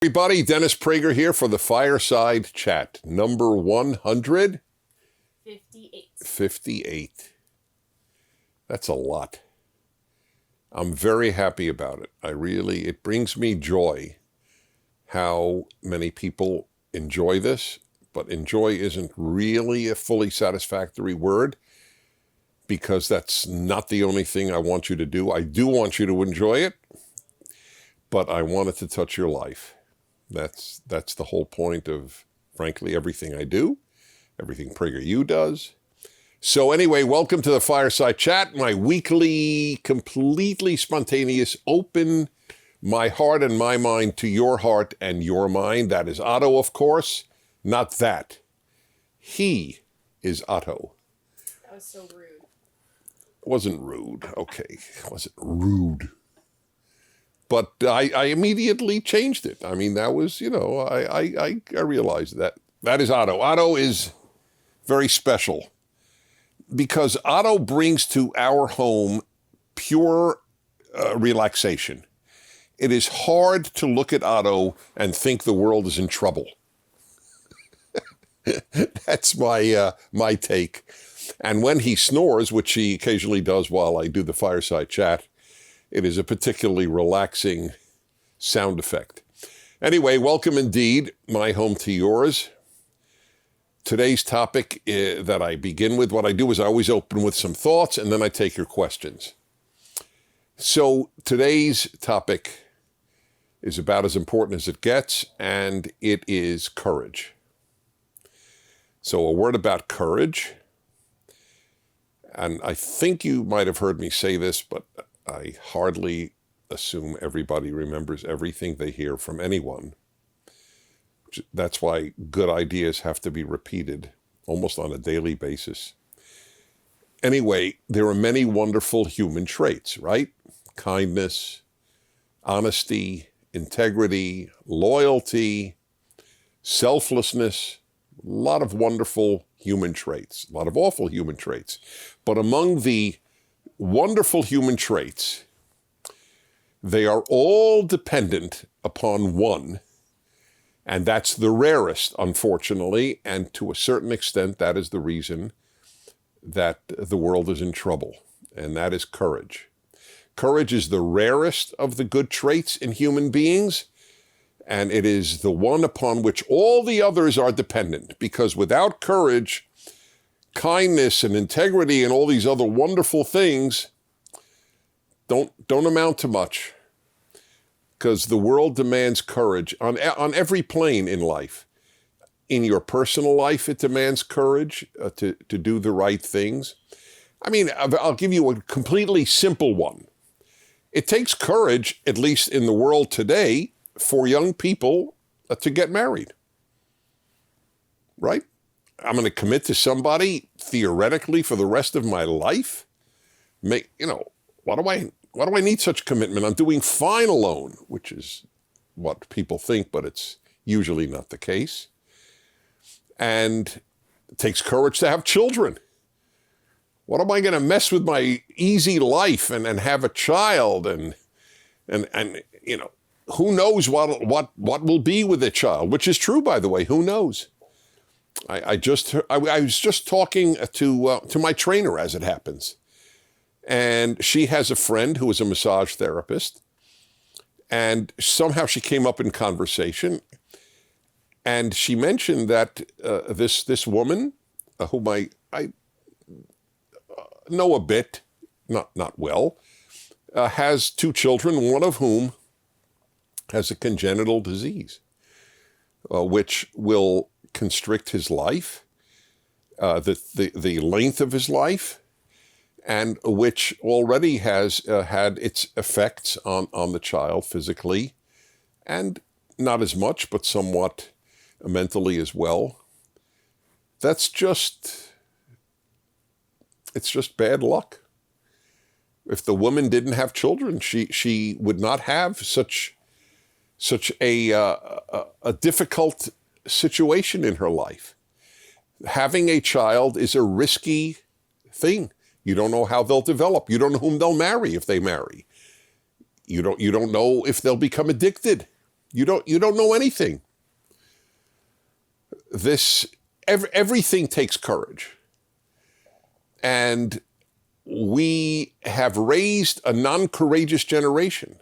Everybody, Dennis Prager here for the Fireside Chat, number 158. That's a lot. I'm very happy about it. It brings me joy how many people enjoy this, but enjoy isn't really a fully satisfactory word because that's not the only thing I want you to do. I do want you to enjoy it, but I want it to touch your life. That's the whole point of, frankly, everything I do, everything PragerU does. So anyway, welcome to the Fireside Chat, my weekly, completely spontaneous, open my heart and my mind to your heart and your mind. That is Otto, of course, not that. He is Otto. That was so rude. It wasn't rude. Okay, it wasn't rude. But I immediately changed it. I mean, that was, I realized that. That is Otto. Otto is very special because Otto brings to our home pure relaxation. It is hard to look at Otto and think the world is in trouble. That's my take. And when he snores, which he occasionally does while I do the Fireside Chat, it is a particularly relaxing sound effect. Anyway, welcome indeed, my home to yours. Today's topic that I begin with, what I do is I always open with some thoughts and then I take your questions. So today's topic is about as important as it gets, and it is courage. So a word about courage. And I think you might have heard me say this, but I hardly assume everybody remembers everything they hear from anyone. That's why good ideas have to be repeated almost on a daily basis. Anyway, there are many wonderful human traits, right? Kindness, honesty, integrity, loyalty, selflessness, a lot of wonderful human traits, a lot of awful human traits. But among the wonderful human traits, they are all dependent upon one, and that's the rarest, unfortunately, and to a certain extent, that is the reason that the world is in trouble, and that is courage. Courage is the rarest of the good traits in human beings, and it is the one upon which all the others are dependent, because without courage, kindness and integrity and all these other wonderful things don't amount to much, because the world demands courage on every plane in life. In your personal life, it demands courage to do the right things. I mean, I'll give you a completely simple one. It takes courage, at least in the world today, for young people to get married, right? I'm going to commit to somebody theoretically for the rest of my life. Why do I need such commitment? I'm doing fine alone, which is what people think, but it's usually not the case. And it takes courage to have children. What am I going to mess with my easy life and have a child and who knows what will be with a child, which is true, by the way, who knows? I was just talking to my trainer, as it happens, and she has a friend who is a massage therapist, and somehow she came up in conversation, and she mentioned that this woman, whom I know a bit, not well, has two children, one of whom has a congenital disease, which will constrict his life, the length of his life, and which already has had its effects on the child physically, and not as much, but somewhat mentally as well. It's just bad luck. If the woman didn't have children, she would not have such a difficult situation in her life. Having a child is a risky thing. You don't know how they'll develop. You don't know whom they'll marry if they marry. You don't know if they'll become addicted. You don't know anything. Everything takes courage. And we have raised a non-courageous generation.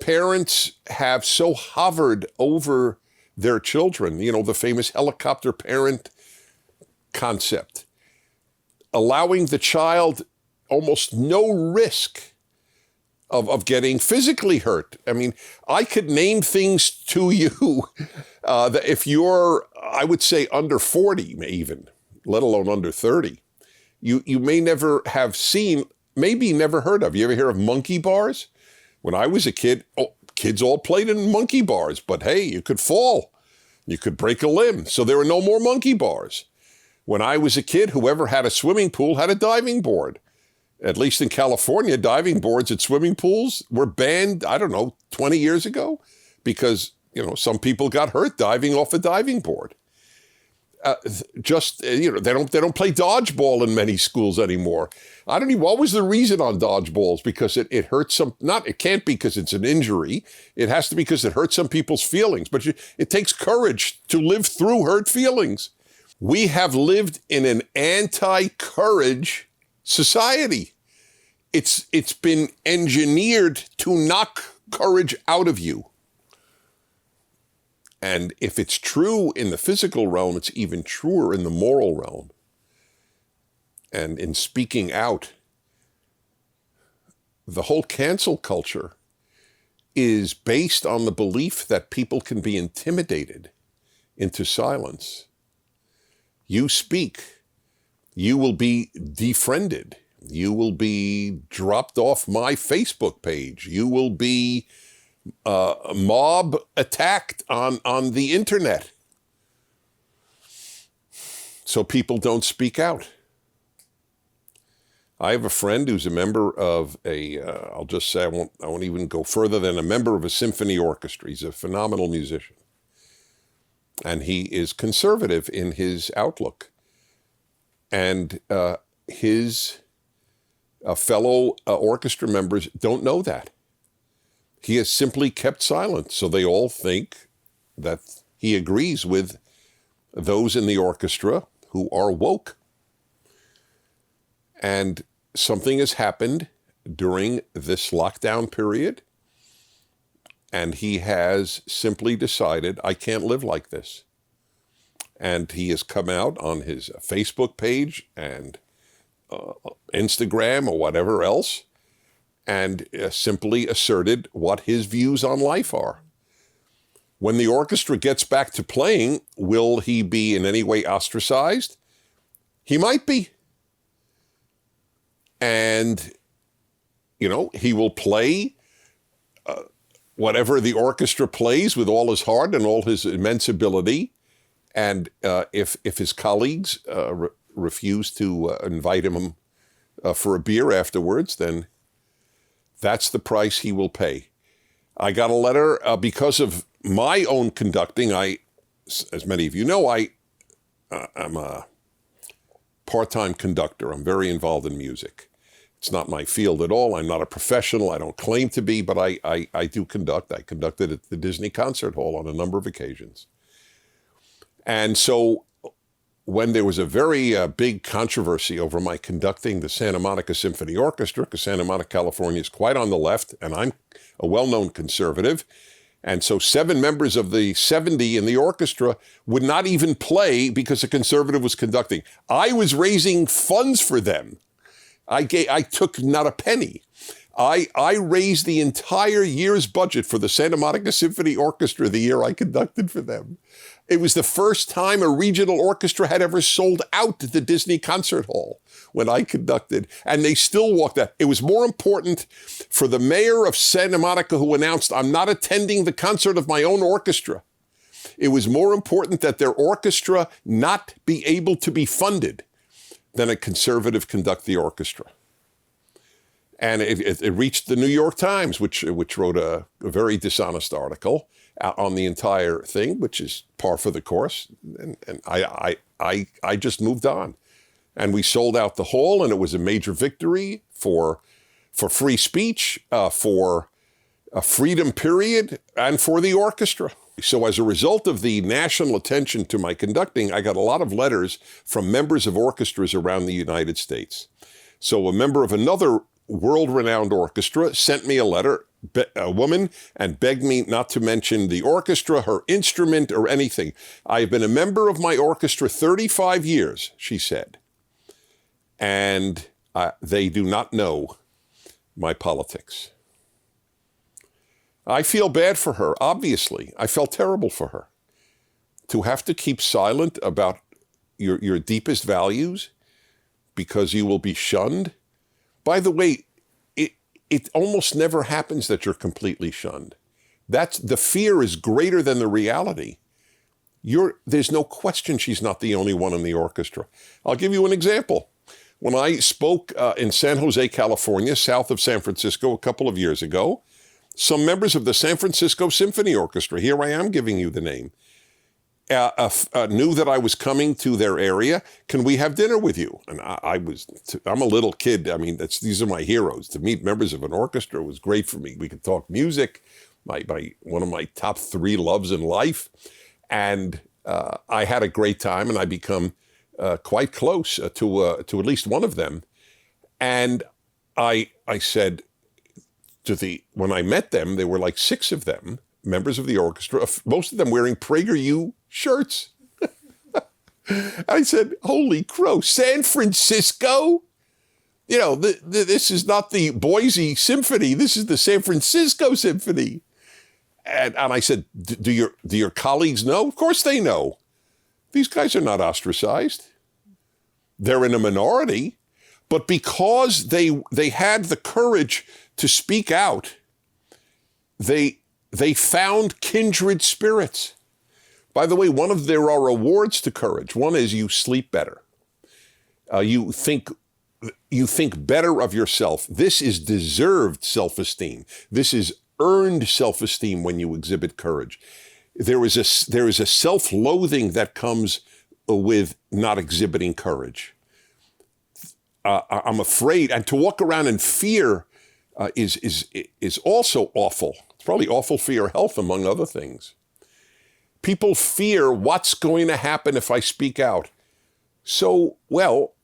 Parents have so hovered over their children, the famous helicopter parent concept, allowing the child almost no risk of getting physically hurt. I mean, I could name things to you that if you're, I would say, under 40 even, let alone under 30, you may never have seen, maybe never heard of. You ever hear of monkey bars? When I was a kid, kids all played in monkey bars, but hey, you could fall. You could break a limb. So there were no more monkey bars. When I was a kid, whoever had a swimming pool had a diving board. At least in California, diving boards at swimming pools were banned, 20 years ago, because, some people got hurt diving off a diving board. They don't play dodgeball in many schools anymore. I don't know, what was the reason on dodgeballs? Because it hurts it can't be because it's an injury. It has to be because it hurts some people's feelings. But it takes courage to live through hurt feelings. We have lived in an anti-courage society. It's been engineered to knock courage out of you. And if it's true in the physical realm, it's even truer in the moral realm. And in speaking out, the whole cancel culture is based on the belief that people can be intimidated into silence. You speak, you will be defriended. You will be dropped off my Facebook page. You will be mob attacked on the internet. So people don't speak out. I have a friend who's a member of I'll just say, I won't even go further than a member of a symphony orchestra. He's a phenomenal musician. And he is conservative in his outlook. And his fellow orchestra members don't know that. He has simply kept silent, so they all think that he agrees with those in the orchestra who are woke. And something has happened during this lockdown period, and he has simply decided, I can't live like this. And he has come out on his Facebook page and Instagram or whatever else, and simply asserted what his views on life are. When the orchestra gets back to playing, will he be in any way ostracized? He might be. And, he will play whatever the orchestra plays with all his heart and all his immense ability. And if his colleagues refuse to invite him for a beer afterwards, then that's the price he will pay. I got a letter because of my own conducting. As many of you know, I'm a part-time conductor. I'm very involved in music. It's not my field at all. I'm not a professional. I don't claim to be, but I do conduct. I conducted at the Disney Concert Hall on a number of occasions. And so when there was a very big controversy over my conducting the Santa Monica Symphony Orchestra, because Santa Monica, California is quite on the left, and I'm a well-known conservative. And so 7 members of the 70 in the orchestra would not even play because a conservative was conducting. I was raising funds for them. I took not a penny. I raised the entire year's budget for the Santa Monica Symphony Orchestra the year I conducted for them. It was the first time a regional orchestra had ever sold out the Disney Concert Hall when I conducted, and they still walked out. It was more important for the mayor of Santa Monica, who announced, I'm not attending the concert of my own orchestra. It was more important that their orchestra not be able to be funded than a conservative conduct the orchestra. And it reached the New York Times, which wrote a very dishonest article on the entire thing, which is par for the course. And I just moved on. And we sold out the hall, and it was a major victory for free speech, for a freedom period, and for the orchestra. So as a result of the national attention to my conducting, I got a lot of letters from members of orchestras around the United States. So a member of another world-renowned orchestra sent me a letter, a woman, and begged me not to mention the orchestra, her instrument, or anything. I have been a member of my orchestra 35 years, she said, and they do not know my politics. I feel bad for her, obviously. I felt terrible for her. To have to keep silent about your deepest values because you will be shunned. By the way, it almost never happens that you're completely shunned. The fear is greater than the reality. There's no question she's not the only one in the orchestra. I'll give you an example. When I spoke in San Jose, California, south of San Francisco, a couple of years ago, some members of the San Francisco Symphony Orchestra, here I am giving you the name, knew that I was coming to their area. Can we have dinner with you? And I'm a little kid. I mean, these are my heroes. To meet members of an orchestra was great for me. We could talk music, one of my top 3 loves in life. And I had a great time, and I become quite close to at least one of them. And I said, when I met them, there were like 6 of them, members of the orchestra, most of them wearing PragerU shirts. I said, holy crow, San Francisco? You know, this is not the Boise Symphony. This is the San Francisco Symphony. And I said, do your colleagues know? Of course they know. These guys are not ostracized. They're in a minority. But because they had the courage to speak out, they found kindred spirits. By the way, there are rewards to courage. One is you sleep better. You think better of yourself. This is deserved self-esteem. This is earned self-esteem when you exhibit courage. There is a self-loathing that comes with not exhibiting courage. I'm afraid, and to walk around in fear is also awful. It's probably awful for your health, among other things. People fear what's going to happen if I speak out. So, well,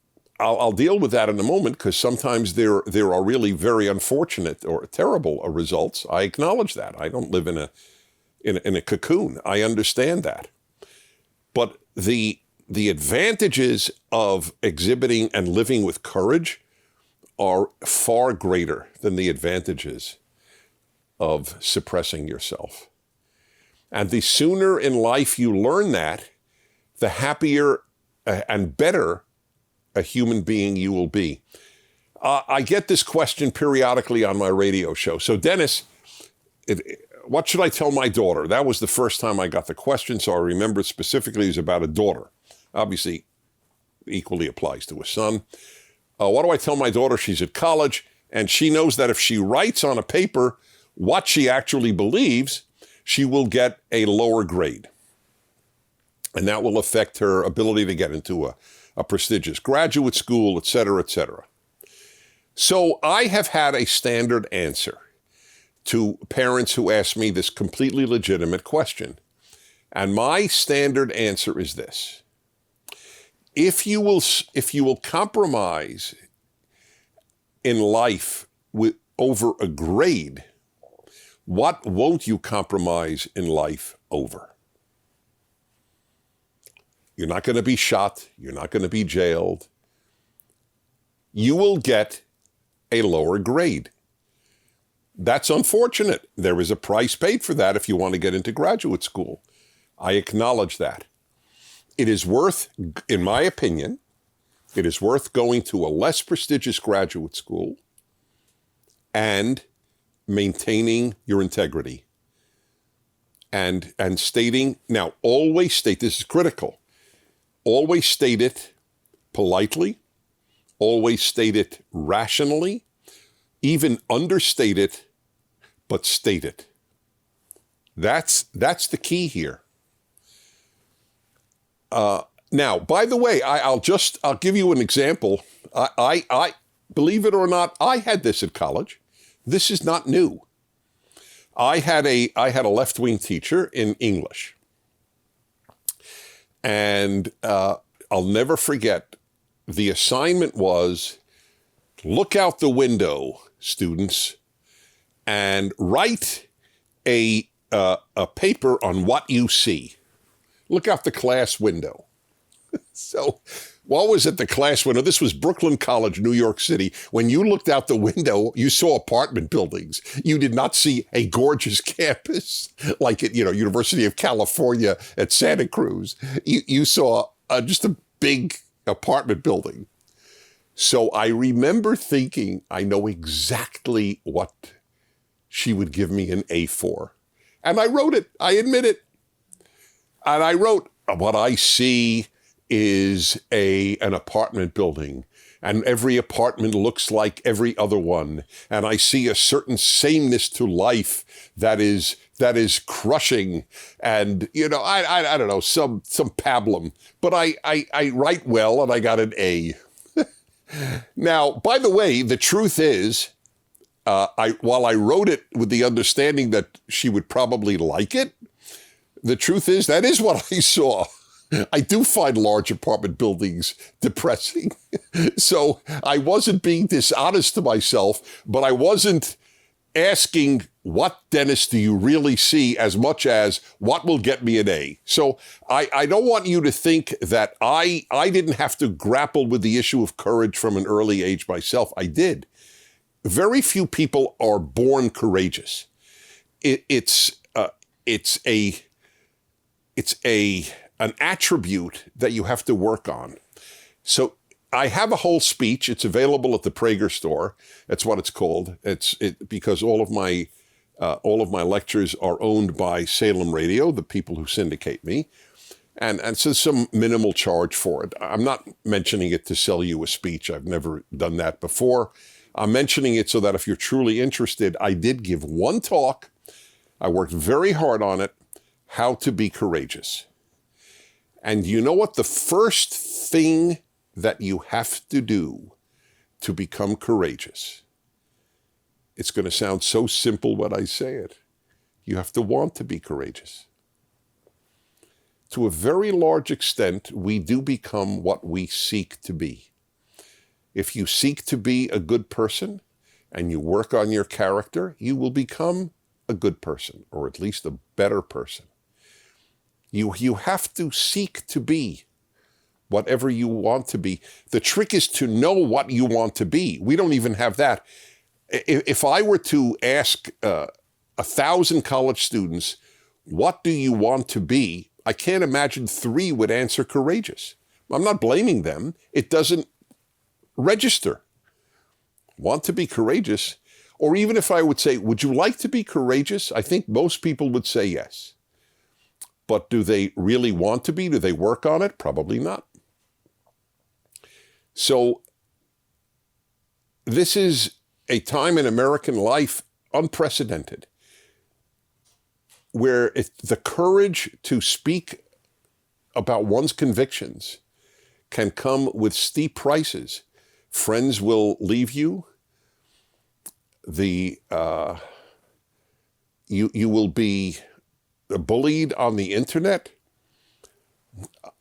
I'll deal with that in a moment, because sometimes there are really very unfortunate or terrible results. I acknowledge that. I don't live in a cocoon. I understand that. But the advantages of exhibiting and living with courage are far greater than the advantages of suppressing yourself. And the sooner in life you learn that, the happier and better a human being you will be. I get this question periodically on my radio show. So Dennis, what should I tell my daughter? That was the first time I got the question, so I remember specifically it was about a daughter. Obviously, equally applies to a son. What do I tell my daughter? She's at college, and she knows that if she writes on a paper what she actually believes, she will get a lower grade. And that will affect her ability to get into a prestigious graduate school, et cetera, et cetera. So I have had a standard answer to parents who ask me this completely legitimate question. And my standard answer is this. If you will compromise in life over a grade, what won't you compromise in life over? You're not going to be shot. You're not going to be jailed. You will get a lower grade. That's unfortunate. There is a price paid for that if you want to get into graduate school. I acknowledge that. It is worth, in my opinion, it is worth going to a less prestigious graduate school and maintaining your integrity and stating, now always state, this is critical, always state it politely, always state it rationally, even understate it, but state it. That's the key here. Now, by the way, I'll give you an example. I believe it or not, I had this at college. This is not new. I had a left-wing teacher in English, and I'll never forget. The assignment was look out the window, students, and write a paper on what you see. Look out the class window. So what was at the class window? This was Brooklyn College, New York City. When you looked out the window, you saw apartment buildings. You did not see a gorgeous campus like at, University of California at Santa Cruz. You saw just a big apartment building. So I remember thinking, I know exactly what she would give me an A for. And I wrote it. I admit it. And I wrote, what I see is an apartment building, and every apartment looks like every other one. And I see a certain sameness to life that is crushing. And, I don't know, some pablum. But I write well, and I got an A. Now, by the way, the truth is, while I wrote it with the understanding that she would probably like it, the truth is that is what I saw. I do find large apartment buildings depressing. So I wasn't being dishonest to myself, but I wasn't asking, what, Dennis, do you really see, as much as what will get me an A? So I don't want you to think that I didn't have to grapple with the issue of courage from an early age myself. I did. Very few people are born courageous. It's an attribute that you have to work on. So I have a whole speech. It's available at the Prager store. That's what it's called. Because all of my lectures are owned by Salem Radio, the people who syndicate me, and so some minimal charge for it. I'm not mentioning it to sell you a speech. I've never done that before. I'm mentioning it so that if you're truly interested, I did give one talk. I worked very hard on it. How to be courageous. And you know what? The first thing that you have to do to become courageous, it's going to sound so simple when I say it. You have to want to be courageous. To a very large extent, we do become what we seek to be. If you seek to be a good person and you work on your character, you will become a good person, or at least a better person. You have to seek to be whatever you want to be. The trick is to know what you want to be. We don't even have that. If I were to ask 1,000 college students, what do you want to be? I can't imagine 3 would answer courageous. I'm not blaming them. It doesn't register. Want to be courageous? Or even if I would say, would you like to be courageous? I think most people would say yes. But do they really want to be? Do they work on it? Probably not. So this is a time in American life unprecedented, where the courage to speak about one's convictions can come with steep prices. Friends will leave you. You will be bullied on the internet.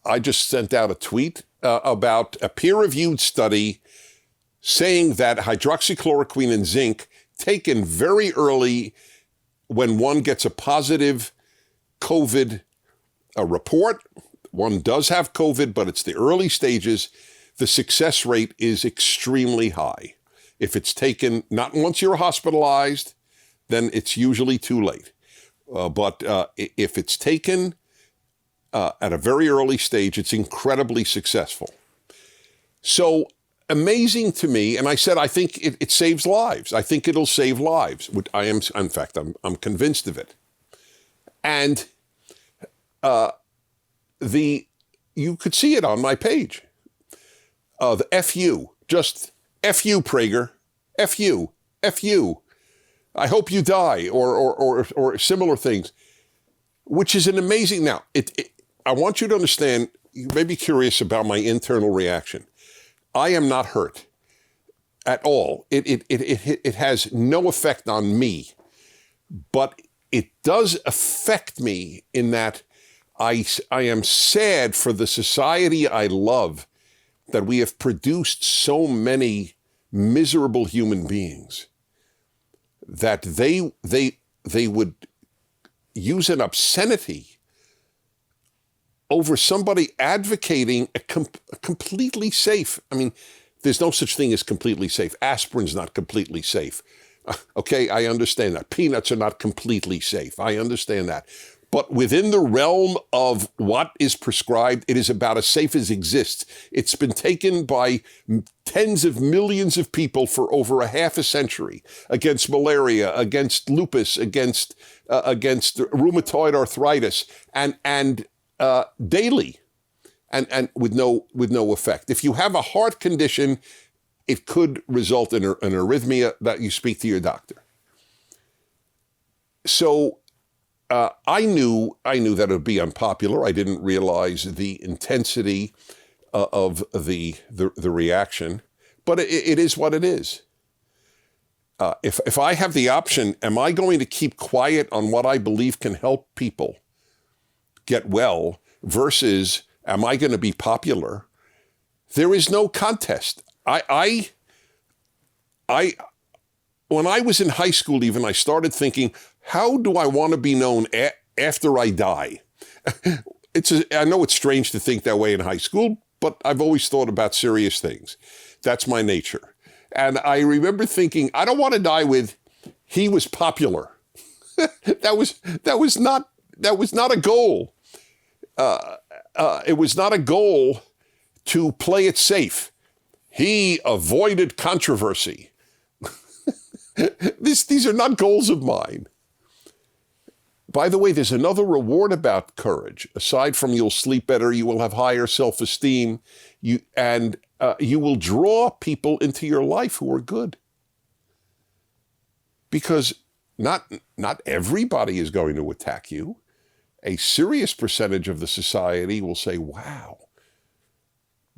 I just sent out a tweet about a peer-reviewed study saying that hydroxychloroquine and zinc taken very early when one gets a positive COVID report, one does have COVID, but it's the early stages, the success rate is extremely high. If it's taken, not once you're hospitalized, then it's usually too late. But if it's taken at a very early stage, it's incredibly successful. So amazing to me, and I said, I think it saves lives. I think it'll save lives. Which I am, in fact, I'm convinced of it. And you could see it on my page. The FU, just FU, Prager, FU, FU. I hope you die, or similar things, which is an amazing. Now, I want you to understand. You may be curious about my internal reaction. I am not hurt at all. It has no effect on me, but it does affect me in that I am sad for the society I love that we have produced so many miserable human beings that they would use an obscenity over somebody advocating a completely safe. I mean, there's no such thing as completely safe. Aspirin's not completely safe. Okay, I understand that. Peanuts are not completely safe. I understand that. But within the realm of what is prescribed, it is about as safe as exists. It's been taken by tens of millions of people for over a half a century against malaria, against lupus, against rheumatoid arthritis, and daily, and with no effect. If you have a heart condition, it could result in an arrhythmia that you speak to your doctor. So I knew that it would be unpopular. I didn't realize the intensity of the reaction, but it is what it is. If I have the option, am I going to keep quiet on what I believe can help people get well versus am I going to be popular? There is no contest. I when I was in high school, even, I started thinking, how do I want to be known after I die? I know it's strange to think that way in high school, but I've always thought about serious things. That's my nature. And I remember thinking, I don't want to die with, he was popular. That was not a goal. It was not a goal to play it safe. He avoided controversy. These are not goals of mine. By the way, there's another reward about courage. Aside from you'll sleep better, you will have higher self-esteem, you will draw people into your life who are good. Because not everybody is going to attack you. A serious percentage of the society will say, wow,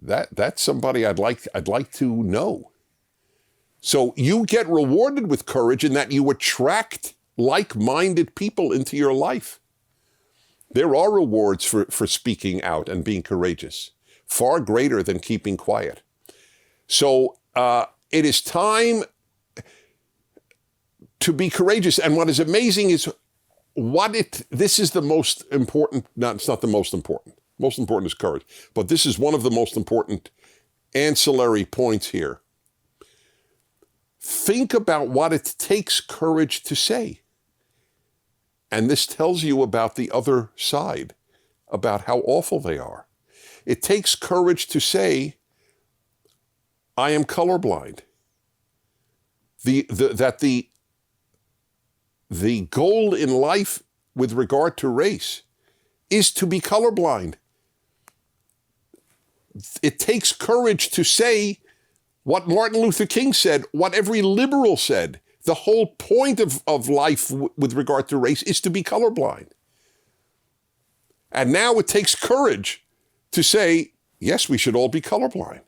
that's somebody I'd like to know. So you get rewarded with courage in that you attract like-minded people into your life. There are rewards for speaking out and being courageous, far greater than keeping quiet. So it is time to be courageous. And what is amazing is this is the most important, it's not the most important. Most important is courage. But this is one of the most important ancillary points here. Think about what it takes courage to say. And this tells you about the other side, about how awful they are. It takes courage to say, I am colorblind. The goal in life with regard to race is to be colorblind. It takes courage to say what Martin Luther King said, what every liberal said. The whole point of life with regard to race is to be colorblind. And now it takes courage to say, yes, we should all be colorblind.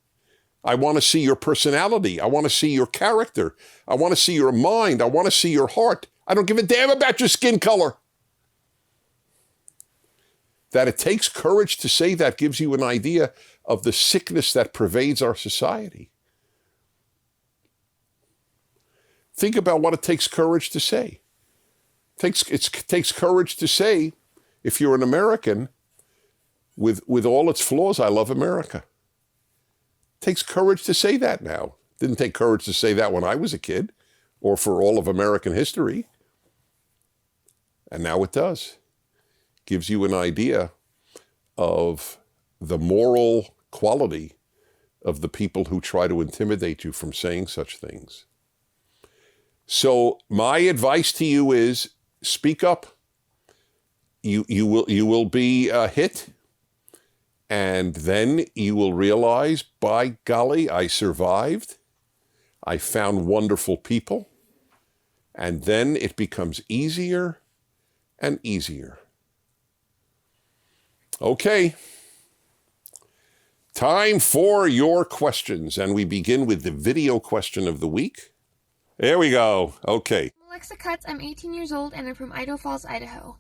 I want to see your personality. I want to see your character. I want to see your mind. I want to see your heart. I don't give a damn about your skin color. That it takes courage to say that gives you an idea of the sickness that pervades our society. Think about what it takes courage to say. It takes courage to say, if you're an American, with all its flaws, I love America. It takes courage to say that now. It didn't take courage to say that when I was a kid, or for all of American history. And now it does. Gives you an idea of the moral quality of the people who try to intimidate you from saying such things. So my advice to you is speak up. You will be hit, and then you will realize, by golly, I survived. I found wonderful people, and then it becomes easier and easier. Okay. Time for your questions, and we begin with the video question of the week. There we go. Okay. Alexa Cutts, I'm 18 years old and I'm from Idaho Falls, Idaho.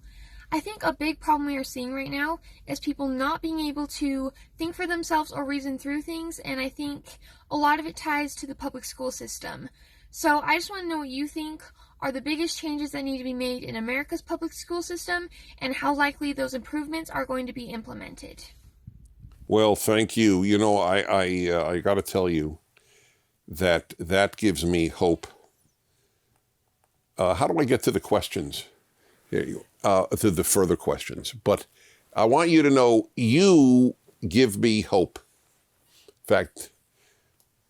I think a big problem we are seeing right now is people not being able to think for themselves or reason through things, and I think a lot of it ties to the public school system. So I just want to know what you think are the biggest changes that need to be made in America's public school system and how likely those improvements are going to be implemented. Well, thank you. You know, I got to tell you that gives me hope. How do I get to the questions? Here you to the further questions. But I want you to know you give me hope. In fact,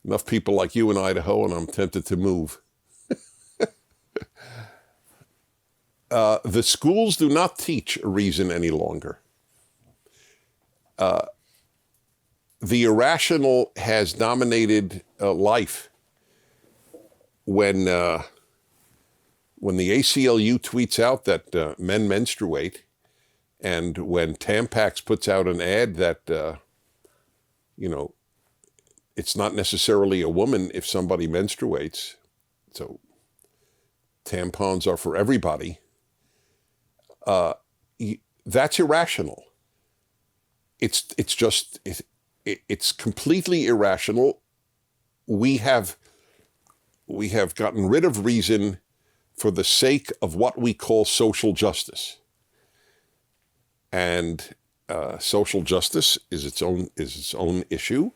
enough people like you in Idaho, and I'm tempted to move. The schools do not teach reason any longer. The irrational has dominated life. When the ACLU tweets out that men menstruate, and when Tampax puts out an ad that, it's not necessarily a woman if somebody menstruates, so tampons are for everybody, that's irrational. It's completely irrational. We have gotten rid of reason for the sake of what we call social justice. And social justice is its own issue.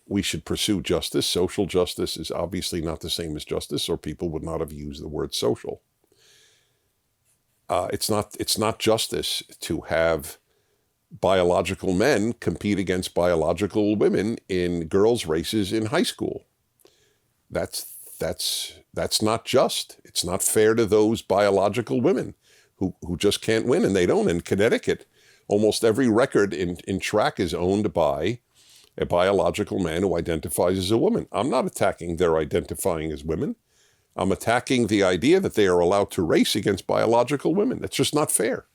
We should pursue justice. Social justice is obviously not the same as justice, or people would not have used the word social. It's not justice to have biological men compete against biological women in girls' races in high school. That's not just. It's not fair to those biological women who just can't win, and they don't. In Connecticut, almost every record in track is owned by a biological man who identifies as a woman. I'm not attacking their identifying as women. I'm attacking the idea that they are allowed to race against biological women. That's just not fair.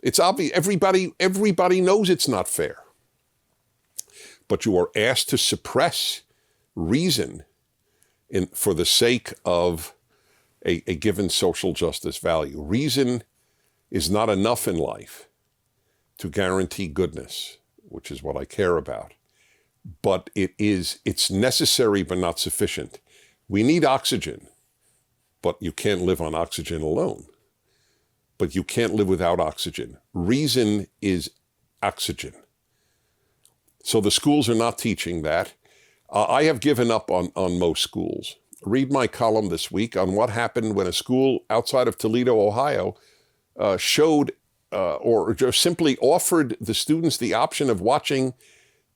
It's obvious. Everybody knows it's not fair. But you are asked to suppress reason for the sake of a given social justice value. Reason is not enough in life to guarantee goodness, which is what I care about. But it's necessary but not sufficient. We need oxygen, but you can't live on oxygen alone. But you can't live without oxygen. Reason is oxygen. So the schools are not teaching that. I have given up on most schools. Read my column this week on what happened when a school outside of Toledo, Ohio, showed or just simply offered the students the option of watching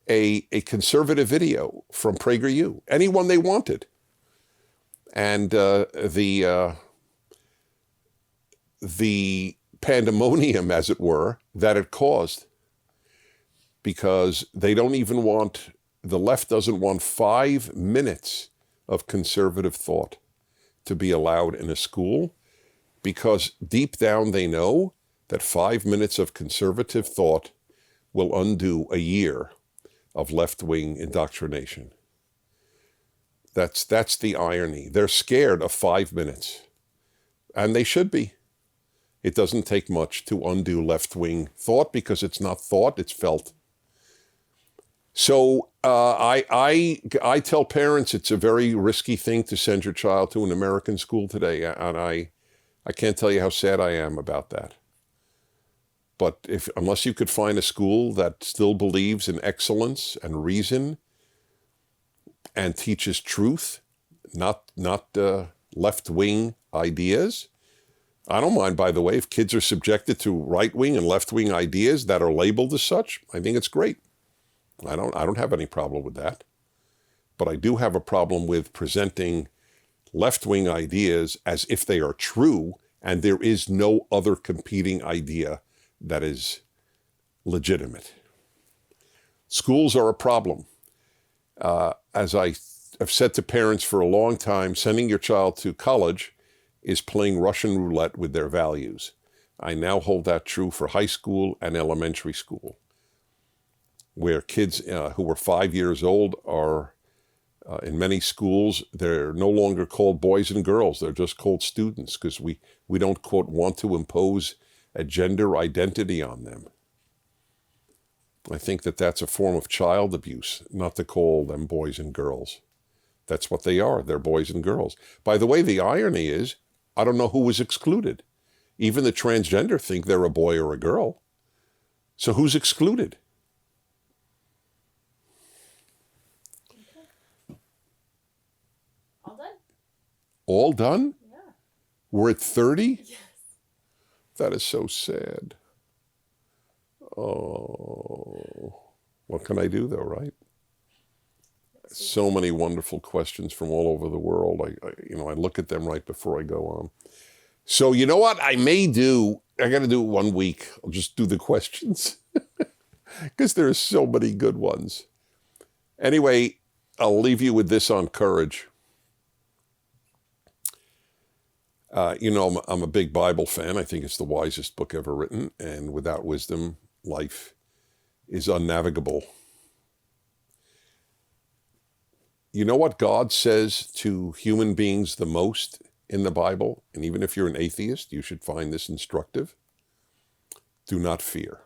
a conservative video from PragerU, anyone they wanted. And the pandemonium, as it were, that it caused, because they don't even want, the left doesn't want 5 minutes of conservative thought to be allowed in a school, because deep down they know that 5 minutes of conservative thought will undo a year of left-wing indoctrination. That's the irony. They're scared of 5 minutes, and they should be. It doesn't take much to undo left-wing thought, because it's not thought, it's felt. So I tell parents it's a very risky thing to send your child to an American school today, and I can't tell you how sad I am about that. But unless you could find a school that still believes in excellence and reason and teaches truth, not left-wing ideas. I don't mind, by the way, if kids are subjected to right-wing and left-wing ideas that are labeled as such. I think it's great. I don't have any problem with that. But I do have a problem with presenting left-wing ideas as if they are true, and there is no other competing idea that is legitimate. Schools are a problem. As I have said to parents for a long time, sending your child to college is playing Russian roulette with their values. I now hold that true for high school and elementary school, where kids who are 5 years old are In many schools, they're no longer called boys and girls. They're just called students because we don't, quote, want to impose a gender identity on them. I think that that's a form of child abuse, not to call them boys and girls. That's what they are. They're boys and girls. By the way, the irony is, I don't know who was excluded. Even the transgender think they're a boy or a girl. So who's excluded? All done? All done? Yeah. We're at 30? Yes. That is so sad. Oh, what can I do though, right? So many wonderful questions from all over the world. I look at them right before I go on. So you know what I got to do it 1 week. I'll just do the questions because there are so many good ones. Anyway, I'll leave you with this on courage. I'm a big Bible fan. I think it's the wisest book ever written. And without wisdom, life is unnavigable. You know what God says to human beings the most in the Bible? And even if you're an atheist, you should find this instructive. Do not fear.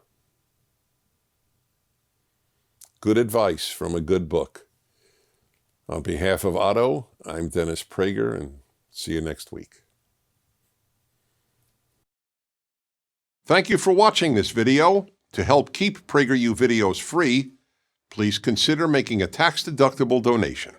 Good advice from a good book. On behalf of Otto, I'm Dennis Prager, and see you next week. Thank you for watching this video. To help keep PragerU videos free, please consider making a tax-deductible donation.